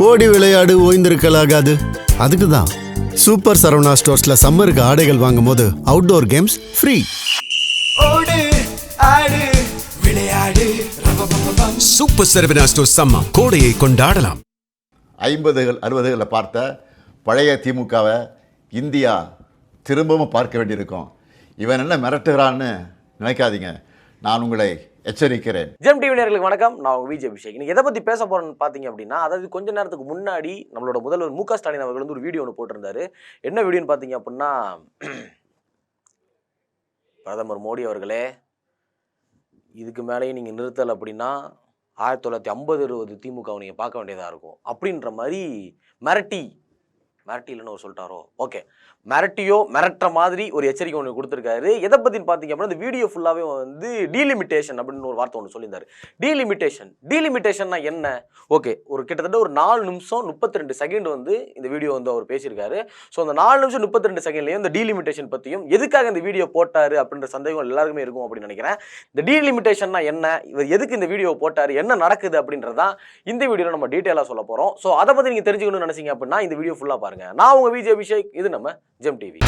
ஓடி விளையாடு ஓய்ந்திருக்கலாகாது. அதுக்கு தான் சூப்பர் சரவணா ஸ்டோர்ஸ்ல சம்மருக்கு ஆடைகள் வாங்கும் போது அவுட்டோர் கேம்ஸ் ஃப்ரீ. ஓடு ஆடு விளையாடு சூப்பர் சரவணா ஸ்டோர்ஸ் சம்மர் கோடையை கொண்டாடலாம். 50கள் 60களில் பார்த்த பழைய திமுகவை இந்தியா திரும்பவும் பார்க்க வேண்டியிருக்கும். இவன் என்ன மிரட்டுகிறான்னு நினைக்காதீங்க, நான் உங்களை எச்சரிக்கிறேன். ஜெம் டிவி நேயர்களுக்கு வணக்கம். நான் உங்க விஜய் அபிஷேக். இன்னைக்கு எதை பற்றி பேச போறேன்னு பார்த்தீங்க அப்படின்னா, அதாவது கொஞ்ச நேரத்துக்கு முன்னாடி நம்மளோட முதல்வர் மு.க. ஸ்டாலின் அவர்கள் வந்து ஒரு வீடியோ ஒன்று போட்டிருந்தாரு. என்ன வீடியோன்னு பார்த்தீங்க அப்படின்னா, பிரதமர் மோடி அவர்களே, இதுக்கு மேலேயும் நீங்கள் நிறுத்தலை அப்படின்னா 1950-60 திமுகவை நீங்கள் பார்க்க வேண்டியதாக இருக்கும் அப்படின்ற மாதிரி மிரட்டிலன்னு ஒரு சொல்லிட்டாரோ, ஓகே, மிரட்டுற மாதிரி ஒரு எச்சரிக்கை ஒன்று கொடுத்துருக்காரு. எதை பற்றின்னு பார்த்தீங்க அப்படின்னா, இந்த வீடியோ ஃபுல்லாகவே வந்து டீலிமிட்டேஷன் அப்படின்னு ஒரு வார்த்தை ஒன்று சொல்லியிருந்தார். டீலிமிட்டேஷன்னா என்ன? ஓகே, ஒரு கிட்டத்தட்ட ஒரு 4 நிமிஷம் 32 செகண்ட் வந்து இந்த வீடியோ வந்து அவர் பேசியிருக்காரு. ஸோ அந்த 4 நிமிஷம் 32 செகண்ட்லேயும் இந்த டீலிமிட்டேஷன் பற்றியும் எதுக்காக இந்த வீடியோ போட்டார் அப்படின்ற சந்தேகம் எல்லாருக்குமே இருக்கும் அப்படின்னு நினைக்கிறேன். இந்த டீலிமிட்டேஷன்னா என்ன, இவர் எதுக்கு இந்த வீடியோ போட்டார், என்ன நடக்குது அப்படின்றதான் இந்த வீடியோவில் நம்ம டீட்டெயிலாக சொல்ல போகிறோம். ஸோ அதை பற்றி நீங்கள் தெரிஞ்சுக்கணும்னு நினச்சிங்க அப்படின்னா இந்த வீடியோ ஃபுல்லாக பாருங்கள். நான் உங்கள் விஜய் அபிஷேக், இது நம்ம ஜெம் டிவி.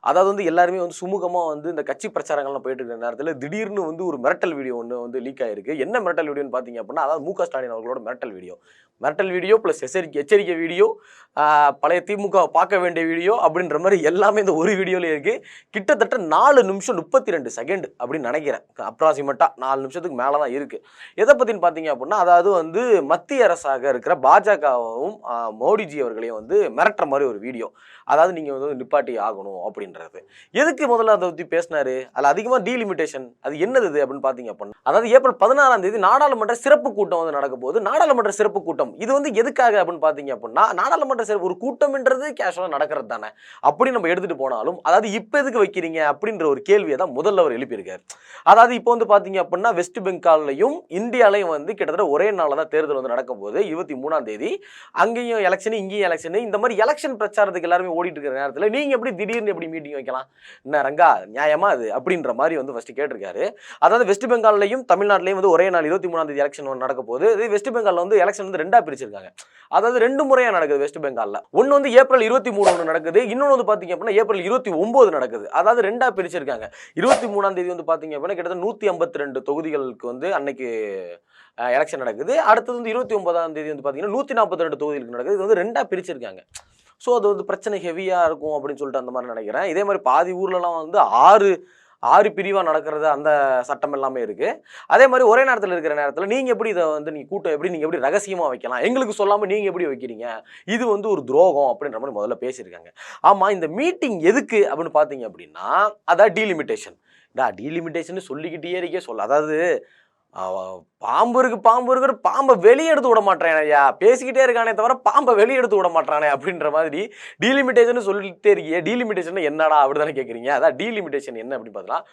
அதாவது வந்து எல்லாருமே வந்து சுமூகமாக வந்து இந்த கட்சி பிரச்சாரங்கள்லாம் போயிட்டு இருக்கிற நேரத்தில் திடீர்னு வந்து ஒரு மிரட்டல் வீடியோ ஒன்று வந்து லீக் ஆயிருக்கு. என்ன மிரட்டல் வீடியோன்னு பார்த்தீங்க அப்படின்னா, அதாவது மு.க. ஸ்டாலின் அவர்களோட மிரட்டல் வீடியோ ப்ளஸ் எச்சரிக்கை வீடியோ, பழைய திமுக பார்க்க வேண்டிய வீடியோ அப்படின்ற மாதிரி எல்லாமே இந்த ஒரு வீடியோவில் இருக்குது. கிட்டத்தட்ட 4 நிமிஷம் 32 செகண்ட் அப்படின்னு நினைக்கிறேன். அப்ராக்சிமேட்டாக 4 நிமிஷத்துக்கு மேலே தான் இருக்குது. எதை பற்றின்னு பார்த்தீங்க அப்படின்னா, அதாவது வந்து மத்திய அரசாக இருக்கிற பாஜகவும் மோடிஜி அவர்களையும் வந்து மிரட்டுற மாதிரி ஒரு வீடியோ. அதாவது நீங்கள் வந்து நிப்பாட்டி ஆகணும் அப்படின்றது. எதுக்கு முதல்ல அதை பற்றி பேசினாரு? அதில் அதிகமாக டீலிமிட்டேஷன் அது என்னது அப்படின்னு பார்த்தீங்க அப்படின்னா, அதாவது ஏப்ரல் 16ஆம் தேதி நாடாளுமன்ற சிறப்பு கூட்டம் வந்து நடக்க போகுது. நாடாளுமன்ற சிறப்பு கூட்டம் இது வந்து எதுக்காக அப்படின்னு பார்த்தீங்க அப்படின்னா, நாடாளுமன்ற சிறப்பு ஒரு கூட்டம்ன்றது கேஷுவலாக நடக்கிறது தானே, அப்படி நம்ம எடுத்துகிட்டு போனாலும் அதாவது இப்போ எதுக்கு வைக்கிறீங்க அப்படின்ற ஒரு கேள்வியை தான் முதல்ல அவர் எழுப்பியிருக்காரு. அதாவது இப்போ வந்து பார்த்தீங்க அப்படின்னா, வெஸ்ட் பெங்கால்லையும் இந்தியாலையும் வந்து கிட்டத்தட்ட ஒரே நாளில் தான் தேர்தல் வந்து நடக்கும் போது 23ஆம் தேதி அங்கேயும் எலெக்ஷன் இங்கேயும் எலெக்ஷன், இந்த மாதிரி எலெக்ஷன் பிரச்சாரத்துக்கு எல்லாருமே ஓடிட்டு இருக்கிற நேரத்தில் நீங்கள் எப்படி திடீர்னு எப்படி மீட்டிங் வைக்கலாம், என்ன ரங்கா நியாயமா அது அப்படின்ற மாதிரி வந்து ஃபர்ஸ்ட் கேட்டிருக்காரு. அதாவது வெஸ்ட் பெங்கால்லையும் தமிழ்நாட்டிலையும் வந்து ஒரே நாள் 23ஆம் தேதி எலெக்ஷன் நடக்க போகுது. வெஸ்ட் பெங்காலில் வந்து எலெக்ஷன் வந்து 2ஆக பிரிச்சிருக்காங்க. அதாவது 2 முறையாக நடக்குது வெஸ்ட் பெங்காலில். ஒன்று வந்து ஏப்ரல் 23 ஒன்று நடக்குது, இன்னொன்று வந்து பார்த்தீங்க அப்படின்னா ஏப்ரல் 29 நடக்குது. அதாவது 2ஆக பிரிச்சிருக்காங்க. 23ஆம் தேதி வந்து பார்த்தீங்க அப்படின்னா கிட்டத்தட்ட 152 தொகுதிகளுக்கு வந்து அன்னைக்கு எலெக்ஷன் நடக்குது. அடுத்தது வந்து 29ஆம் தேதி வந்து பார்த்தீங்கன்னா 142 தொகுதிகளுக்கு நடக்குது. இது வந்து 2ஆக பிரிச்சிருக்காங்க. ஸோ அது வந்து பிரச்சனை ஹெவியாக இருக்கும் அப்படின்னு சொல்லிட்டு அந்த மாதிரி நினைக்கிறேன். இதே மாதிரி பாதி ஊர்லலாம் வந்து 6 பிரிவாக நடக்கிறது அந்த சட்டம் எல்லாமே இருக்குது. அதே மாதிரி ஒரே நேரத்தில் இருக்கிற நேரத்தில் நீங்கள் எப்படி இதை வந்து கூட்டம் நீங்கள் எப்படி ரகசியமாக வைக்கலாம், எங்களுக்கு சொல்லாமல் நீங்கள் எப்படி வைக்கிறீங்க, இது வந்து ஒரு துரோகம் அப்படின்ற மாதிரி முதல்ல பேசியிருக்காங்க. ஆமாம், இந்த மீட்டிங் எதுக்கு அப்படின்னு பார்த்தீங்க அப்படின்னா, அதான் டீலிமிட்டேஷன் சொல்லிக்கிட்டே இருக்கே அதாவது பாம்பு இருக்கு பாம்பை வெளியே எடுத்து விட மாட்டேன் ஐயா, பேசிக்கிட்டே இருக்கானே தவிர பாம்பை வெளியே எடுத்து விட மாட்டானே அப்படின்ற மாதிரி டீலிமிட்டேஷன் சொல்லிட்டே இருக்கியே. டீலிமிட்டேஷன் என்னடா அப்படிதானே கேட்குறீங்க. அதான் டீலிமிட்டேஷன் என்ன அப்படின்னு பார்த்தீங்கன்னா,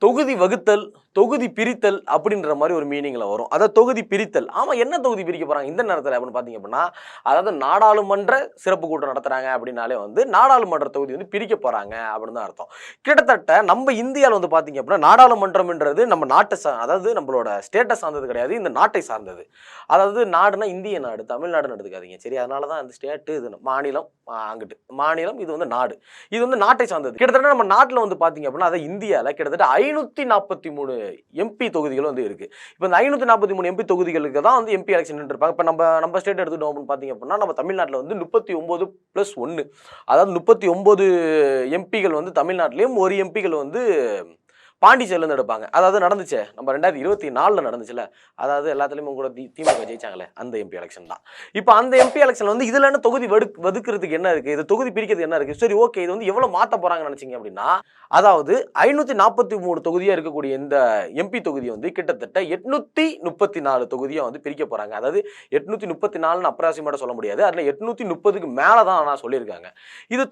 தொகுதி வகுத்தல், தொகுதி பிரித்தல் அப்படின்ற மாதிரி ஒரு மீனிங்கில் வரும். அதாவது தொகுதி பிரித்தல். ஆமாம், என்ன தொகுதி பிரிக்க போகிறாங்க இந்த நேரத்தில் அப்படின்னு பார்த்தீங்க அப்படின்னா, அதாவது நாடாளுமன்ற சிறப்பு கூட்டம் நடத்துகிறாங்க அப்படின்னாலே வந்து நாடாளுமன்ற தொகுதி வந்து பிரிக்க போகிறாங்க அப்படின்னு தான் அர்த்தம். கிட்டத்தட்ட நம்ம இந்தியாவில் வந்து பார்த்தீங்க அப்படின்னா நாடாளுமன்றம்ன்றது நம்ம நாட்டை அதாவது நம்மளோட ஸ்டேட்டை சார்ந்தது கிடையாது, இந்த நாட்டை சார்ந்தது. அதாவது நாடுனா இந்திய நாடு, தமிழ்நாடுன்னு எடுத்துக்காதீங்க, சரி? அதனால தான் அந்த ஸ்டேட்டு இது மாநிலம், அங்கிட்டு மாநிலம், இது வந்து நாடு, இது வந்து நாட்டை சார்ந்தது. கிட்டத்தட்ட நம்ம நாட்டில் வந்து பார்த்தீங்க அப்படின்னா அதாவது இந்தியாவில் கிட்டத்தட்ட 543 எம்பி தொகுதிகள் வந்து இருக்குது. இப்போ இந்த 543 எம்பி தொகுதிகளுக்கு தான் வந்து எம்பி எலெக்ஷன் இருப்பாங்க. இப்போ நம்ம ஸ்டேட் எடுத்துட்டோம் அப்படின்னு பார்த்தீங்க அப்படின்னா, நம்ம தமிழ்நாட்டில் வந்து 39+1, அதாவது 39 எம்பிகள் வந்து தமிழ்நாட்டிலையும், ஒரு எம்பிகள் வந்து பாண்டிச்சேரியிலேருந்து எடுப்பாங்க. அதாவது நடந்துச்சு நம்ம 2024 நடந்துச்சுல, அதாவது எல்லாத்துலேயுமே கூட திமுக ஜெயிச்சாங்களே அந்த எம்பி எலெக்ஷன் தான். இப்போ அந்த எம்பி எலெக்ஷன் வந்து இதில் என்ன தொகுதி வதுக்கிறதுக்கு என்ன இருக்குது, இது தொகுதி பிரிக்கிறதுக்கு என்ன இருக்குது, சரி ஓகே, இது வந்து எவ்வளோ மாற்ற போகிறாங்கன்னு நினச்சிங்க அப்படின்னா, அதாவது 543 தொகுதியாக இருக்கக்கூடிய இந்த எம்பி தொகுதி வந்து கிட்டத்தட்ட 834 தொகுதியாக வந்து பிரிக்க போகிறாங்க. அதாவது 834 அப்ராக்சிமேட்டாக சொல்ல முடியாது, அதில் 830க்கு மேலே தான் நான் சொல்லியிருக்காங்க. இது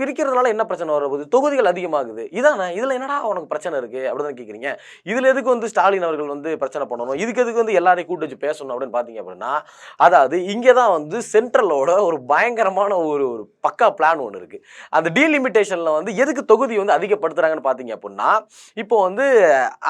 பிரிக்கிறதுனால என்ன பிரச்சனை வரப்போகுது, தொகுதிகள் அதிகமாகுது, இதானே? இதில் என்னடா உனக்கு பிரச்சனை இருக்குது இருக்கு அப்படிதான் கேட்குறீங்க. இதில் எதுக்கு வந்து ஸ்டாலின் அவர்கள் வந்து பிரச்சனை பண்ணணும், இதுக்கு எதுக்கு வந்து எல்லாரையும் கூட்டு வச்சு பேசணும் அப்படின்னு பார்த்தீங்க அப்படின்னா, அதாவது இங்கே தான் வந்து சென்ட்ரலோட ஒரு பயங்கரமான ஒரு ஒரு பக்கா பிளான் ஒன்று இருக்குது. அந்த டீலிமிட்டேஷனில் வந்து எதுக்கு தொகுதி வந்து அதிகப்படுத்துகிறாங்கன்னு பார்த்தீங்க அப்படின்னா, இப்போ வந்து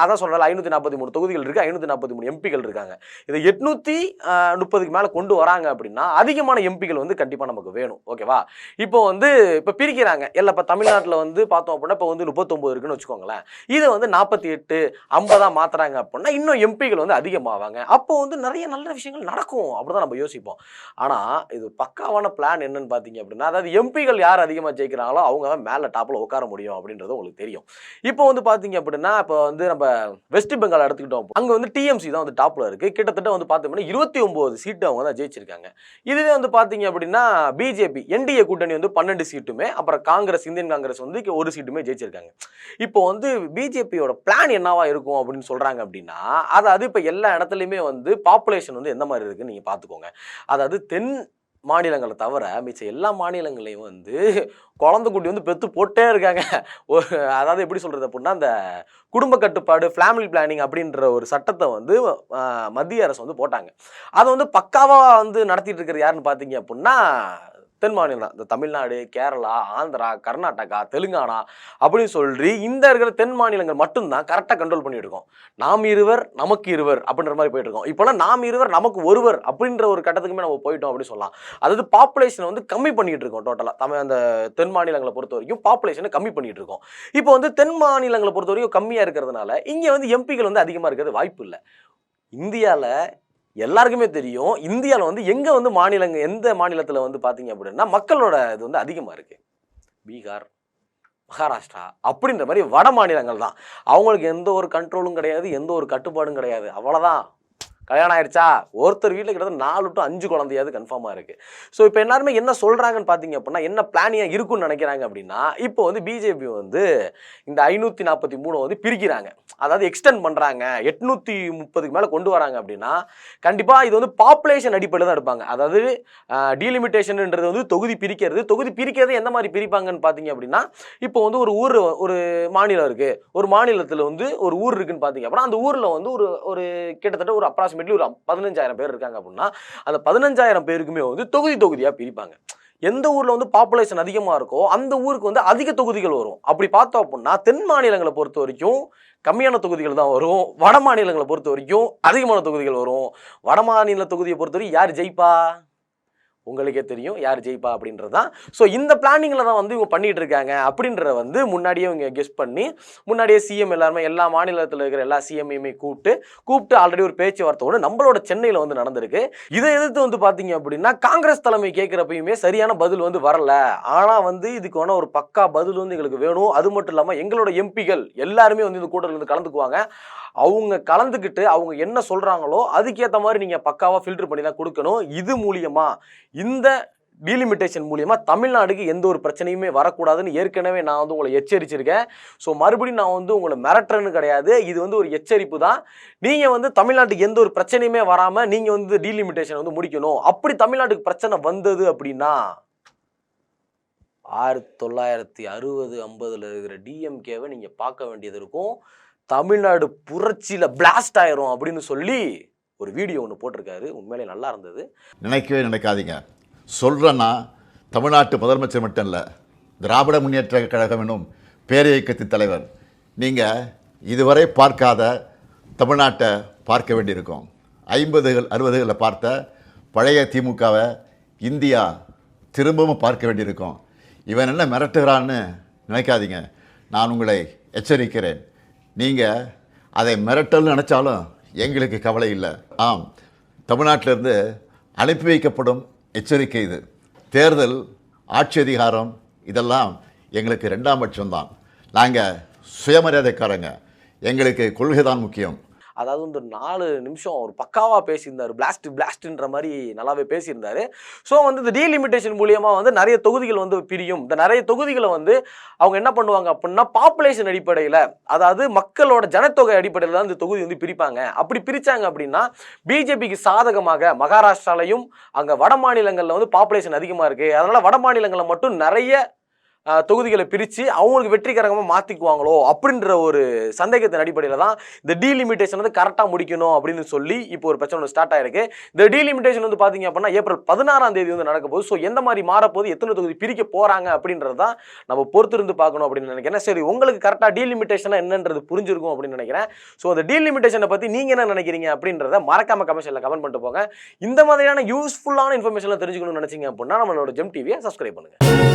அதான் சொல்கிறாங்க 543 தொகுதிகள் இருக்குது, 543 எம்பிகள் இருக்காங்க. இதை 830க்கு மேலே கொண்டு வராங்க அப்படின்னா அதிகமான எம்பிகள் வந்து கண்டிப்பாக நமக்கு வேணும். ஓகேவா? இப்போ வந்து இப்போ பிரிக்கிறாங்க எல்லாம். இப்போ தமிழ்நாட்டில் வந்து பார்த்தோம் அப்படின்னா இப்போ வந்து 39 இருக்குன்னு வச்சுக்கோங்களேன். இதை வந்து 48 50 மாற்றுறாங்க அப்படின்னா இன்னும் எம்பிகள் வந்து அதிகமாவாங்க. அப்போ வந்து நிறைய நல்ல விஷயங்கள் நடக்கும் அப்படிதான் நம்ம யோசிப்போம். ஆனால் இது பக்காவான பிளான் என்னன்னு பார்த்தீங்க அப்படின்னா, அதாவது எம்பிகள் யார் அதிகமாக ஜெயிக்கிறாங்களோ அவங்க தான் மேலே டாப்பில் உட்கார முடியும் அப்படின்றது உங்களுக்கு தெரியும். இப்போ வந்து பார்த்தீங்க அப்படின்னா இப்போ வந்து நம்ம வெஸ்ட் பெங்கால் எடுத்துக்கிட்டோம். அங்கே வந்து டிஎம்சி தான் வந்து டாப்பில் இருக்குது. கிட்டத்தட்ட வந்து பார்த்தோம்னா 29 சீட்டு அவங்க தான் ஜெயிச்சிருக்காங்க. இதுவே வந்து பார்த்தீங்க அப்படின்னா பிஜேபி என்டிஏ கூட்டணி வந்து 12 சீட்டுமே, அப்புறம் காங்கிரஸ் இந்தியன் காங்கிரஸ் வந்து ஒரு சீட்டுமே ஜெயிச்சிருக்காங்க. இப்போ வந்து பிஜேபியோட பிளான் என்னவா இருக்கும் அப்படின்னு சொல்றாங்க அப்படின்னா, அதாவது இப்போ எல்லா இடத்துலையுமே வந்து பாப்புலேஷன் வந்து எந்த மாதிரி இருக்குன்னு நீங்க பார்த்துக்கோங்க. அதாவது தென் மாநிலங்களை தவிர மிச்ச எல்லா மாநிலங்களையும் வந்து குழந்தை குட்டி வந்து பெற்று போட்டே இருக்காங்க. ஒரு அதாவது எப்படி சொல்கிறது அப்படின்னா, அந்த குடும்ப கட்டுப்பாடு ஃபேமிலி பிளானிங் அப்படின்ற ஒரு சட்டத்தை வந்து மத்திய அரசு வந்து போட்டாங்க. அதை வந்து பக்காவாக வந்து நடத்திட்டு இருக்கிறது யாருன்னு பார்த்தீங்க அப்படின்னா தென் மாநிலம் தான். இந்த தமிழ்நாடு, கேரளா, ஆந்திரா, கர்நாடகா, தெலுங்கானா அப்படின்னு சொல்லி இந்த இருக்கிற தென் மாநிலங்கள் மட்டும்தான் கரெக்டாக கண்ட்ரோல் பண்ணிட்டு இருக்கோம். நாம் இருவர் நமக்கு இருவர் அப்படின்ற மாதிரி போயிட்டு இருக்கோம். இப்போலாம் நாம் இருவர் நமக்கு ஒருவர் அப்படின்ற ஒரு கட்டத்துக்குமே நம்ம போயிட்டோம் அப்படின்னு சொல்லலாம். அதாவது பாப்புலேஷனை வந்து கம்மி பண்ணிட்டு இருக்கோம். டோட்டலாக அந்த தென் மாநிலங்களை பொறுத்த வரைக்கும் பாப்புலேஷனை கம்மி பண்ணிட்டு இருக்கோம். இப்போ வந்து தென் மாநிலங்களை பொறுத்த வரைக்கும் கம்மியாக இருக்கிறதுனால இங்கே வந்து எம்பிகள் வந்து அதிகமாக இருக்கிறது வாய்ப்பு இல்லை. இந்தியாவில் எல்லாருக்குமே தெரியும், இந்தியாவில் வந்து எங்கே வந்து எந்த மாநிலத்தில் வந்து பார்த்தீங்க அப்படின்னா மக்களோட இது வந்து அதிகமாக இருக்குது. பீகார், மகாராஷ்டிரா அப்படின்ற மாதிரி வட மாநிலங்கள் தான். அவங்களுக்கு எந்த ஒரு கண்ட்ரோலும் கிடையாது, எந்த ஒரு கட்டுப்பாடும் கிடையாது. அவ்வளோதான். கல்யாணம் ஆயிடுச்சா, ஒருத்தர் வீட்டில் கிட்டத்தட்ட 4 to 5 குழந்தையாவது கன்ஃபார்மாக இருக்குது. ஸோ இப்போ எல்லாருமே என்ன சொல்கிறாங்கன்னு பார்த்தீங்க அப்படின்னா, என்ன பிளானியாக இருக்குன்னு நினைக்கிறாங்க அப்படின்னா, இப்போ வந்து பிஜேபி வந்து இந்த 543 வந்து பிரிக்கிறாங்க, அதாவது எக்ஸ்டெண்ட் பண்ணுறாங்க, 830க்கு மேலே கொண்டு வராங்க அப்படின்னா கண்டிப்பாக இது வந்து பாப்புலேஷன் அடிப்படையில் தான் எடுப்பாங்க. அதாவது டீலிமிட்டேஷன்ன்றது வந்து தொகுதி பிரிக்கிறது எந்த மாதிரி பிரிப்பாங்கன்னு பார்த்தீங்க அப்படின்னா, இப்போ வந்து ஒரு மாநிலம் இருக்குது, ஒரு மாநிலத்தில் வந்து ஒரு ஊர் இருக்குன்னு பார்த்தீங்க அப்படின்னா அந்த ஊரில் வந்து ஒரு கிட்டத்தட்ட ஒரு அப்ராக்சிமேட்லி ஒரு 15,000 பேர் இருக்காங்க அப்படின்னா அந்த 15,000 பேருக்குமே வந்து தொகுதியாக பிரிப்பாங்க. எந்த ஊர்ல வந்து பாப்புலேஷன் அதிகமாக இருக்கோ அந்த ஊருக்கு வந்து அதிக தொகுதிகள் வரும். அப்படி பார்த்தோம் அப்படின்னா தென் மாநிலங்களை பொறுத்த வரைக்கும் கம்மியான தொகுதிகள் தான் வரும், வட மாநிலங்களை பொறுத்த வரைக்கும் அதிகமான தொகுதிகள் வரும். வட மாநில தொகுதியை பொறுத்த வரைக்கும் யார் ஜெயிப்பா உங்களுக்கே தெரியும், யார் ஜெயிப்பா அப்படின்றது தான். ஸோ இந்த பிளானிங்கில் தான் வந்து இவங்க பண்ணிட்டு இருக்காங்க அப்படின்றத வந்து முன்னாடியே இவங்க கெஸ் பண்ணி முன்னாடியே சிஎம் எல்லாருமே எல்லா மாநிலத்தில் இருக்கிற எல்லா சிஎம்ஐயுமே கூப்பிட்டு ஆல்ரெடி ஒரு பேச்சுவார்த்தை ஒன்று நம்மளோட சென்னையில் வந்து நடந்திருக்கு. இதை எதிர்த்து வந்து பார்த்தீங்க அப்படின்னா காங்கிரஸ் தலைமை கேட்குறப்பயுமே சரியான பதில் வந்து வரல. ஆனால் வந்து இதுக்கான ஒரு பக்கா பதில் வந்து எங்களுக்கு வேணும். அது மட்டும் இல்லாமல் எங்களோட எம்பிகள் எல்லாருமே வந்து இந்த கூட்டத்தில் வந்து கலந்துக்குவாங்க. அவங்க கலந்துக்கிட்டு அவங்க என்ன சொல்கிறாங்களோ அதுக்கேற்ற மாதிரி நீங்கள் பக்காவாக ஃபில்டர் பண்ணி தான் கொடுக்கணும். இது மூலியமாக இந்த டீலிமிட்டேஷன் மூலியமாக தமிழ்நாடுக்கு எந்த ஒரு பிரச்சனையுமே வரக்கூடாதுன்னு ஏற்கனவே நான் வந்து உங்களை எச்சரிச்சிருக்கேன். ஸோ மறுபடியும் நான் வந்து உங்களை மிரட்டுறேன்னு கிடையாது, இது வந்து ஒரு எச்சரிப்பு தான். நீங்கள் வந்து தமிழ்நாட்டுக்கு எந்த ஒரு பிரச்சனையுமே வராமல் நீங்கள் வந்து டீலிமிட்டேஷன் வந்து முடிக்கணும். அப்படி தமிழ்நாட்டுக்கு பிரச்சனை வந்தது அப்படின்னா 1960 50 இருக்கிற டிஎம்கேவை நீங்கள் பார்க்க வேண்டியது இருக்கும். தமிழ்நாடு புரட்சியில் பிளாஸ்ட் ஆயிரும் அப்படின்னு சொல்லி ஒரு வீடியோ ஒன்று போட்டிருக்காரு. உண்மையிலே நல்லா இருந்தது. நினைக்கவே நினைக்காதீங்க. சொல்கிறேன்னா தமிழ்நாட்டு முதலமைச்சர் மட்டும் இல்லை, திராவிட முன்னேற்ற கழகம் என்னும் பேரியக்கத்தின் தலைவர். நீங்கள் இதுவரை பார்க்காத தமிழ்நாட்டை பார்க்க வேண்டியிருக்கும். 50 60களில் பார்த்த பழைய திமுகவை இந்தியா திரும்பவும் பார்க்க வேண்டியிருக்கும். இவன் என்ன மிரட்டுகிறான்னு நினைக்காதீங்க, நான் உங்களை எச்சரிக்கிறேன். நீங்கள் அதை மிரட்டல்னு நினச்சாலும் எங்களுக்கு கவலை இல்லை. ஆம், தமிழ்நாட்டிலிருந்து அனுப்பி வைக்கப்படும் எச்சரிக்கை இது. தேர்தல், ஆட்சி அதிகாரம் இதெல்லாம் எங்களுக்கு 2ஆம் பட்சம்தான். நாங்கள் சுயமரியாதைக்காரங்க, எங்களுக்கு கொள்கை தான் முக்கியம். அதாவது வந்து 4 நிமிஷம் ஒரு பக்காவாக பேசியிருந்தார். பிளாஸ்ட்ன்ற மாதிரி நல்லாவே பேசியிருந்தார். ஸோ வந்து இந்த டீலிமிட்டேஷன் மூலியமாக வந்து நிறைய தொகுதிகள் வந்து பிரியும். இந்த நிறைய தொகுதிகளை வந்து அவங்க என்ன பண்ணுவாங்க அப்படின்னா பாப்புலேஷன் அடிப்படையில், அதாவது மக்களோட ஜனத்தொகை அடிப்படையில் தான் இந்த தொகுதி வந்து பிரிப்பாங்க. அப்படி பிரித்தாங்க அப்படின்னா பிஜேபிக்கு சாதகமாக மகாராஷ்டிராலையும் அங்கே வட மாநிலங்களில் வந்து பாப்புலேஷன் அதிகமாக இருக்குது, அதனால் வட மாநிலங்களில் மட்டும் நிறைய தொகுதிகளை பிரித்து அவங்களுக்கு வெற்றிகரமாக மாற்றிக்குவாங்களோ அப்படின்ற ஒரு சந்தேகத்தின் அடிப்படையில் தான் இந்த டீலிமிட்டேஷன் வந்து கரெக்டாக முடிக்கணும் அப்படின்னு சொல்லி இப்போ ஒரு பிரச்சனை ஸ்டார்ட் ஆயிருக்கு. இந்த டீலிமிட்டேஷன் வந்து பார்த்தீங்க அப்படின்னா ஏப்ரல் 16ஆம் தேதி வந்து நடக்க போகுது. ஸோ எந்த மாதிரி மாறப்போகுது, எத்தனை தொகுதி பிரிக்க போகிறாங்க அப்படின்றது தான் நம்ம பொறுத்திருந்து பார்க்கணும் அப்படின்னு நினைக்கிறேன். சரி, உங்களுக்கு கரெக்டாக டீலிமிட்டேஷன் என்னன்றது புரிஞ்சிருக்கும் அப்படின்னு நினைக்கிறேன். ஸோ அந்த டீலிமிட்டேஷனை பற்றி நீங்கள் என்ன நினைக்கிறீங்க அப்படின்றத மறக்காம கமெண்ட்ஸில் கமெண்ட் பண்ணிட்டு போங்க. இந்த மாதிரியான யூஸ்ஃபுல்லான இன்ஃபர்மேஷன்லாம் தெரிஞ்சுக்கணும்னு நினைச்சீங்க அப்படின்னா நம்மளோட ஜெம் டிவியை சப்ஸ்கிரைப் பண்ணுங்க.